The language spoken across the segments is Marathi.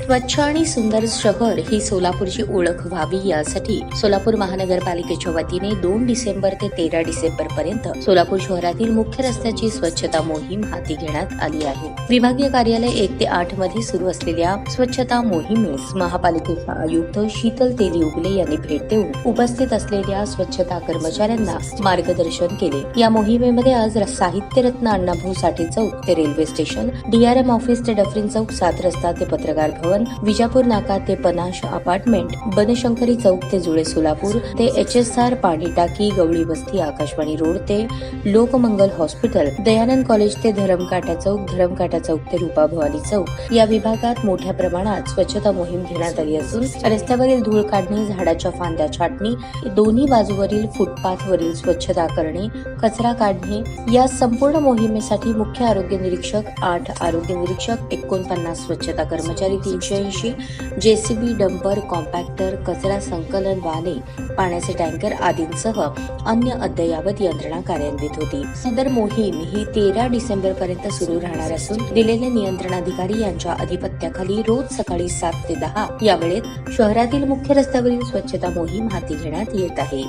स्वच्छ आणि सुंदर शहर ही सोलापूरची ओळख व्हावी यासाठी सोलापूर महानगरपालिकेच्या वतीने 2 डिसेंबर ते 13 डिसेंबर पर्यंत सोलापूर शहरातील मुख्य रस्त्याची स्वच्छता मोहीम हाती घेण्यात आली आहे। विभागीय कार्यालय 1 ते 8 मध्ये सुरू असलेल्या स्वच्छता मोहिमेस महापालिकेच्या आयुक्त शीतल तेली उगले यांनी भेट देऊन उपस्थित असलेल्या स्वच्छता कर्मचाऱ्यांना मार्गदर्शन केले। या मोहिमेमध्ये आज साहित्यरत्न अण्णाभाऊ साठे चौक ते रेल्वे स्टेशन, DRM ऑफिस ते डफरीन चौक, 7 रस्ता ते पत्रकार भवन, विजापूर नाका ते पनाश अपार्टमेंट, बनशंकरी चौक ते जुळे सोलापूर ते HSR पाणी टाकी, गवळी वस्ती, आकाशवाणी रोड ते लोकमंगल हॉस्पिटल, दयानंद कॉलेज ते धरमकाटा चौक ते रूपा भवानी चौक या विभागात मोठ्या प्रमाणात स्वच्छता मोहीम घेण्यात आली असून रस्त्यावरील धूळ काढणे, झाडाच्या फांद्या छाटणी, दोन्ही बाजूवरील फुटपाथवरील स्वच्छता करणे, कचरा काढणे या संपूर्ण मोहिमेसाठी मुख्य आरोग्य निरीक्षक 8, आरोग्य निरीक्षक 49, स्वच्छता कर्मचारी 380, JCB, डंपर, कॉम्पॅक्टर, कचरा संकलन वाहने, पाण्याचे टँकर आदींसह अन्य अद्ययावत यंत्रणा कार्यान्वित होती। सदर मोहीम ही 13 डिसेंबर पर्यंत सुरू राहणार असून दिलेले नियंत्रणाधिकारी यांच्या अधिपत्याखाली रोज सकाळी 7 ते 10 या वेळेत शहरातील मुख्य रस्त्यावरील स्वच्छता मोहीम हाती घेण्यात येत आहे।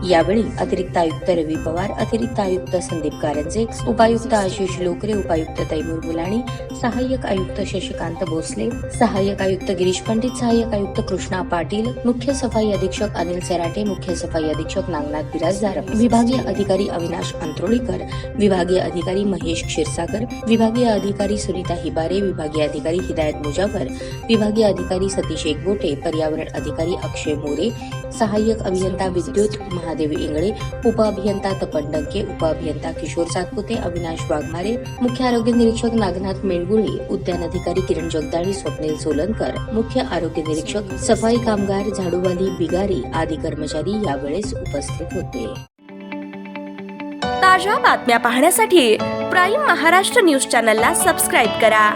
यावेळी अतिरिक्त आयुक्त रवी पवार, अतिरिक्त आयुक्त संदीप कारंजे, उपायुक्त आशिष लोकरे, उपायुक्त तैमूर मुलाणी, सहाय्यक आयुक्त शशिकांत भोसले, सहाय्यक आयुक्त गिरीश पंडित, सहाय्यक आयुक्त कृष्णा पाटील, मुख्य सफाई अधीक्षक अनिल सराटे, मुख्य सफाई अधीक्षक नागनाथ बिराजदार, विभागीय अधिकारी अविनाश अंत्रोळीकर, विभागीय अधिकारी महेश क्षीरसागर, विभागीय अधिकारी सुनीता हिबारे, विभागीय अधिकारी हिदायत मुजावर, विभागीय अधिकारी सतीश एकबोटे, पर्यावरण अधिकारी अक्षय मोरे, सहाय्यक अभियंता विद्युत महादेव इंगळे, उपअभियंता तपन डंके, उपअभियंता किशोर सातपुते, अविनाश वाघमारे, मुख्य आरोग्य निरीक्षक नागनाथ मेंढगुळे, उद्यान अधिकारी किरण जगदाळी, स्वप्नील सोलनकर, मुख्य आरोग्य निरीक्षक, सफाई कामगार, झाडूवाली, बिगारी आदी कर्मचारी यावेळेस उपस्थित होते। ताज्या बातम्या पाहण्यासाठी प्राईम महाराष्ट्र न्यूज चॅनलला सबस्क्राईब करा।